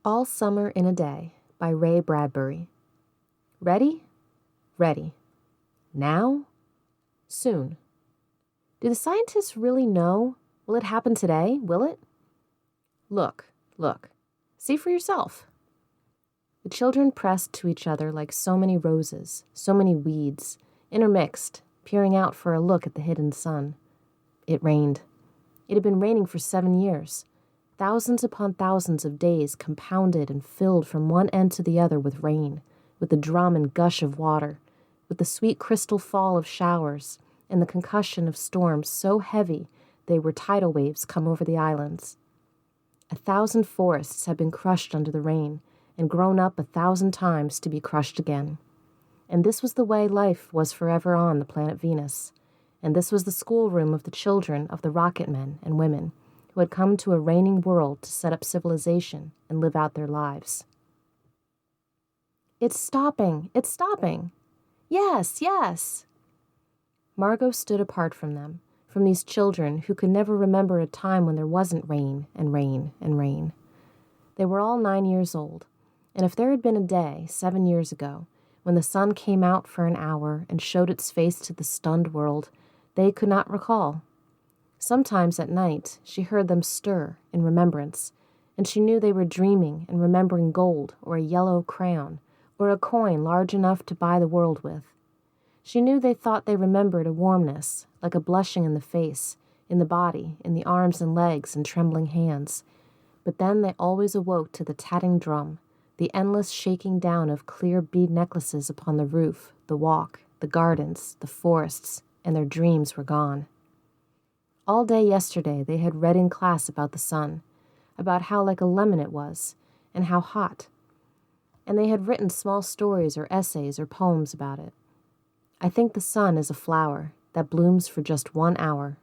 All Summer in a Day by Ray Bradbury. Ready? Ready. Now? Soon. Do the scientists really know? Will it happen today? Will it? Look. See for yourself. The children pressed to each other like so many roses, so many weeds, intermixed, peering out for a look at the hidden sun. It rained. It had been raining for 7 years. Thousands upon thousands of days compounded and filled from one end to the other with rain, with the drum and gush of water, with the sweet crystal fall of showers, and the concussion of storms so heavy they were tidal waves come over the islands. 1,000 forests had been crushed under the rain, and grown up 1,000 times to be crushed again. And this was the way life was forever on the planet Venus, and this was the schoolroom of the children of the rocket men and women who had come to a raining world to set up civilization and live out their lives. It's stopping! It's stopping! Yes! Margot stood apart from them, from these children who could never remember a time when there wasn't rain and rain and rain. They were all 9 years old, and if there had been a day 7 years ago when the sun came out for an hour and showed its face to the stunned world, they could not recall. Sometimes at night she heard them stir in remembrance, and she knew they were dreaming and remembering gold or a yellow crown or a coin large enough to buy the world with. She knew they thought they remembered a warmness, like a blushing in the face, in the body, in the arms and legs and trembling hands. But then they always awoke to the tatting drum, the endless shaking down of clear bead necklaces upon the roof, the walk, the gardens, the forests, and their dreams were gone. All day yesterday they had read in class about the sun, about how like a lemon it was, and how hot. And they had written small stories or essays or poems about it. I think the sun is a flower that blooms for just 1 hour.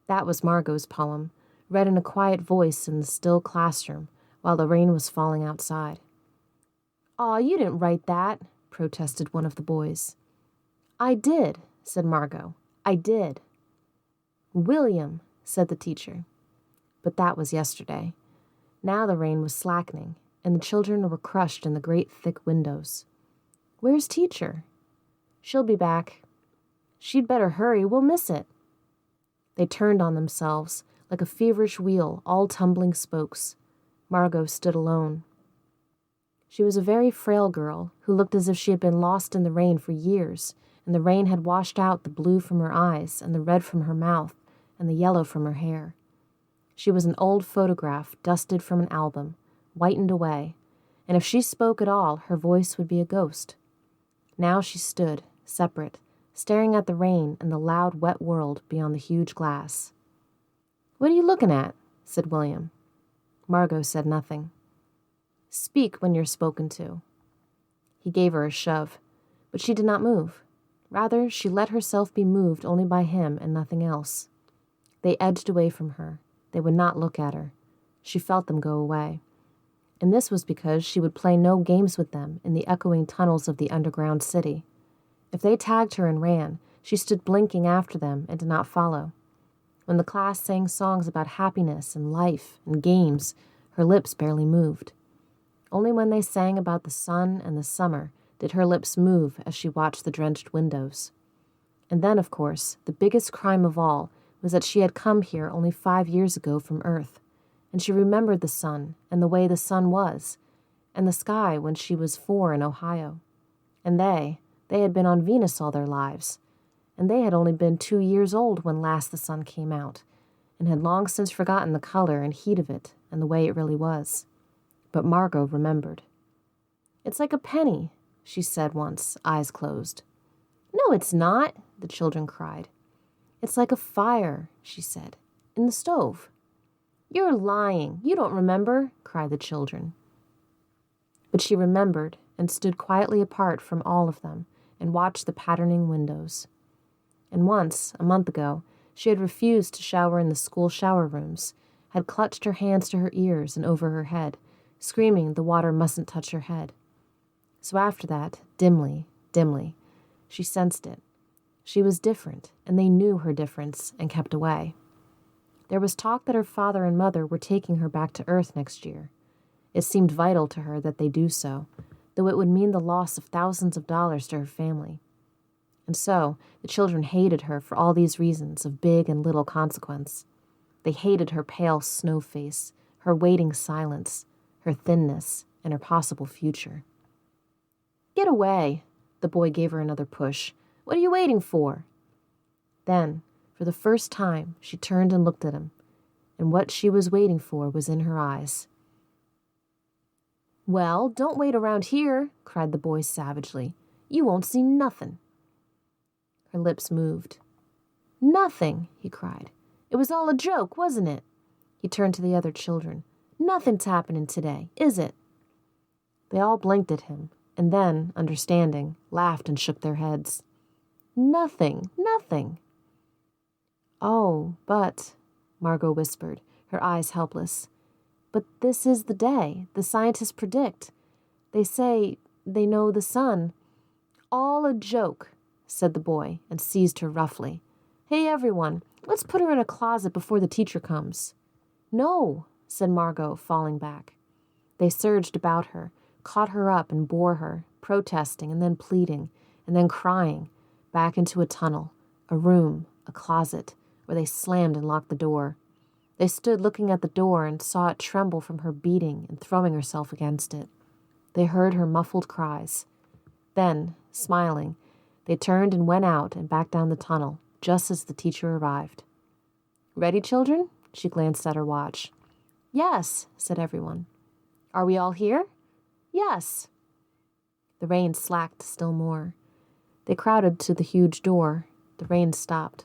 That was Margot's poem, read in a quiet voice in the still classroom while the rain was falling outside. "Aw, you didn't write that," protested one of the boys. "I did," said Margot. "I did." "William," said the teacher. But that was yesterday. Now the rain was slackening, and the children were crushed in the great thick windows. "Where's teacher?" "She'll be back." "She'd better hurry, we'll miss it." They turned on themselves, like a feverish wheel, all tumbling spokes. Margot stood alone. She was a very frail girl who looked as if she had been lost in the rain for years, and the rain had washed out the blue from her eyes and the red from her mouth and the yellow from her hair. She was an old photograph dusted from an album, whitened away, and if she spoke at all, her voice would be a ghost. Now she stood, separate, staring at the rain and the loud, wet world beyond the huge glass. "What are you looking at?" said William. Margot said nothing. "Speak when you're spoken to." He gave her a shove, but she did not move. Rather, she let herself be moved only by him and nothing else. They edged away from her. They would not look at her. She felt them go away. And this was because she would play no games with them in the echoing tunnels of the underground city. If they tagged her and ran, she stood blinking after them and did not follow. When the class sang songs about happiness and life and games, her lips barely moved. Only when they sang about the sun and the summer did her lips move as she watched the drenched windows. And then, of course, the biggest crime of all was that she had come here only 5 years ago from Earth, and she remembered the sun and the way the sun was, and the sky when she was 4 in Ohio. And they had been on Venus all their lives, and they had only been 2 years old when last the sun came out, and had long since forgotten the color and heat of it and the way it really was. But Margot remembered. "It's like a penny," she said once, eyes closed. "No, it's not," the children cried. "It's like a fire," she said, "in the stove." "You're lying. You don't remember," cried the children. But she remembered and stood quietly apart from all of them and watched the patterning windows. And once, a month ago, she had refused to shower in the school shower rooms, had clutched her hands to her ears and over her head, screaming the water mustn't touch her head. So after that, dimly, she sensed it. She was different, and they knew her difference and kept away. There was talk that her father and mother were taking her back to Earth next year, It seemed vital to her that they do so, though it would mean the loss of thousands of dollars to her family. And so, the children hated her for all these reasons of big and little consequence. They hated her pale snow face, her waiting silence, her thinness, and her possible future. "Get away!" The boy gave her another push. "What are you waiting for?" Then, for the first time, she turned and looked at him, and what she was waiting for was in her eyes. "Well, don't wait around here," cried the boy savagely. "You won't see nothing." Her lips moved. "Nothing," he cried. "It was all a joke, wasn't it?" He turned to the other children. "Nothing's happening today, is it?" They all blinked at him, and then, understanding, laughed and shook their heads. "Nothing, nothing." "Oh, but," Margot whispered, her eyes helpless, "but this is the day. The scientists predict. They say they know the sun." "All a joke," said the boy, and seized her roughly. "Hey, everyone, let's put her in a closet before the teacher comes." "No," said Margot, falling back. They surged about her, caught her up and bore her, protesting and then pleading, and then crying, back into a tunnel, a room, a closet, where they slammed and locked the door. They stood looking at the door and saw it tremble from her beating and throwing herself against it. They heard her muffled cries. Then, smiling, they turned and went out and back down the tunnel, just as the teacher arrived. "Ready, children?" She glanced at her watch. "Yes," said everyone. "Are we all here?" "Yes." The rain slacked still more. They crowded to the huge door. The rain stopped.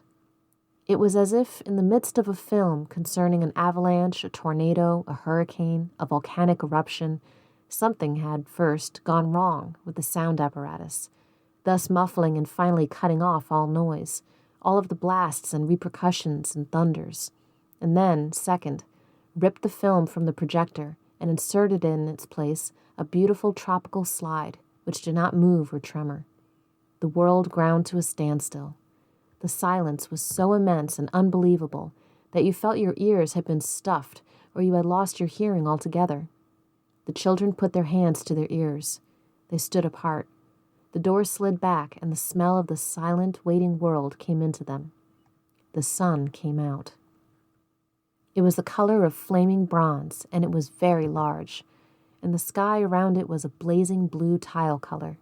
It was as if in the midst of a film concerning an avalanche, a tornado, a hurricane, a volcanic eruption, something had first gone wrong with the sound apparatus, thus muffling and finally cutting off all noise, all of the blasts and repercussions and thunders, and then, second, ripped the film from the projector and inserted in its place a beautiful tropical slide, which did not move or tremor. The world ground to a standstill. The silence was so immense and unbelievable that you felt your ears had been stuffed or you had lost your hearing altogether. The children put their hands to their ears. They stood apart. The door slid back and the smell of the silent, waiting world came into them. The sun came out. It was the color of flaming bronze, and it was very large, and the sky around it was a blazing blue tile color,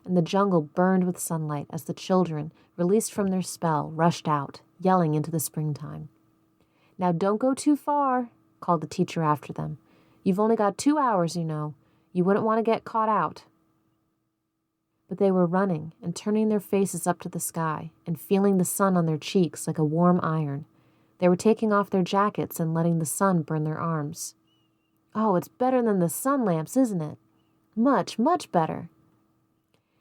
and the jungle burned with sunlight as the children, released from their spell, rushed out, yelling into the springtime. "Now don't go too far," called the teacher after them. "You've only got 2 hours, you know. You wouldn't want to get caught out." But they were running and turning their faces up to the sky and feeling the sun on their cheeks like a warm iron. They were taking off their jackets and letting the sun burn their arms. "Oh, it's better than the sun lamps, isn't it? Much, much better."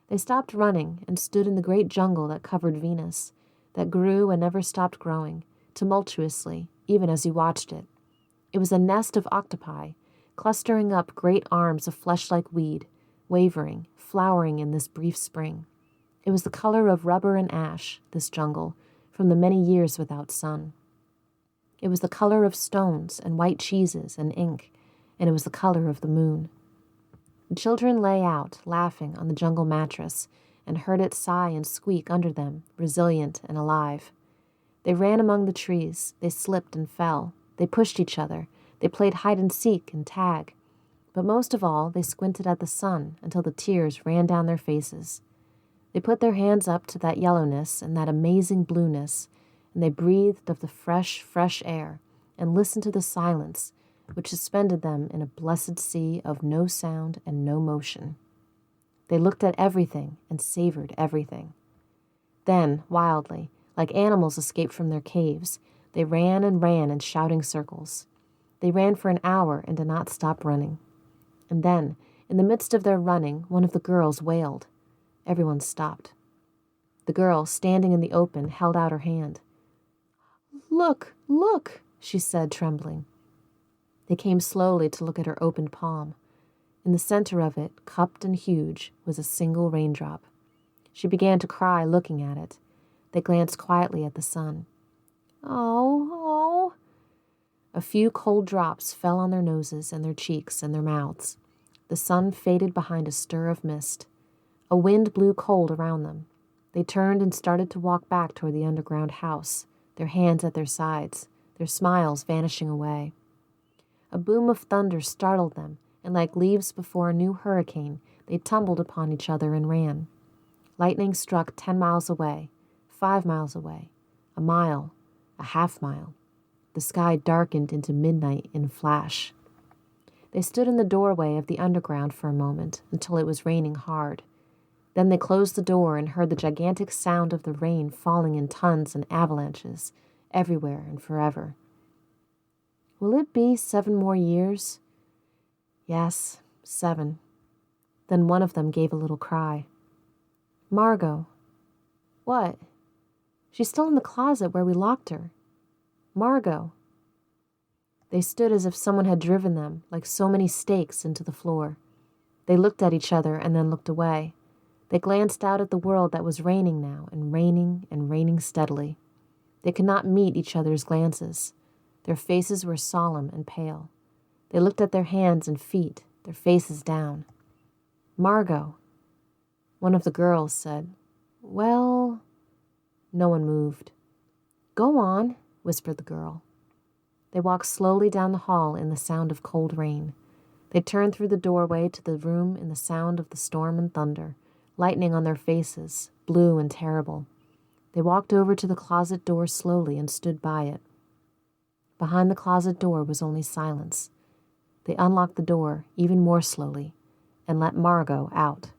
They stopped running and stood in the great jungle that covered Venus, that grew and never stopped growing, tumultuously, even as you watched it. It was a nest of octopi, clustering up great arms of flesh-like weed, wavering, flowering in this brief spring. It was the color of rubber and ash, this jungle, from the many years without sun. It was the color of stones and white cheeses and ink, and it was the color of the moon. The children lay out, laughing, on the jungle mattress, and heard it sigh and squeak under them, resilient and alive. They ran among the trees, they slipped and fell, they pushed each other, they played hide-and-seek and tag. But most of all, they squinted at the sun until the tears ran down their faces. They put their hands up to that yellowness and that amazing blueness, and they breathed of the fresh, fresh air and listened to the silence, which suspended them in a blessed sea of no sound and no motion. They looked at everything and savored everything. Then, wildly, like animals escaped from their caves, they ran and ran in shouting circles. They ran for an hour and did not stop running. And then, in the midst of their running, one of the girls wailed. Everyone stopped. The girl, standing in the open, held out her hand. "Look, look," she said, trembling. They came slowly to look at her opened palm. In the center of it, cupped and huge, was a single raindrop. She began to cry looking at it. They glanced quietly at the sun. "Oh, oh." A few cold drops fell on their noses and their cheeks and their mouths. The sun faded behind a stir of mist. A wind blew cold around them. They turned and started to walk back toward the underground house, their hands at their sides, their smiles vanishing away. A boom of thunder startled them, and like leaves before a new hurricane, they tumbled upon each other and ran. Lightning struck 10 miles away, 5 miles away, a mile, a half-mile. The sky darkened into midnight in a flash. They stood in the doorway of the underground for a moment until it was raining hard. Then they closed the door and heard the gigantic sound of the rain falling in tons and avalanches, everywhere and forever. Will it be 7 more years? Yes, 7. Then one of them gave a little cry. Margot. What? She's still in the closet where we locked her. Margot. They stood as if someone had driven them, like so many stakes, into the floor. They looked at each other and then looked away. They glanced out at the world that was raining now, and raining steadily. They could not meet each other's glances. Their faces were solemn and pale. They looked at their hands and feet, their faces down. Margot. One of the girls said, Well... No one moved. Go on, whispered the girl. They walked slowly down the hall in the sound of cold rain. They turned through the doorway to the room in the sound of the storm and thunder, lightning on their faces, blue and terrible. They walked over to the closet door slowly and stood by it. Behind the closet door was only silence. They unlocked the door even more slowly and let Margot out.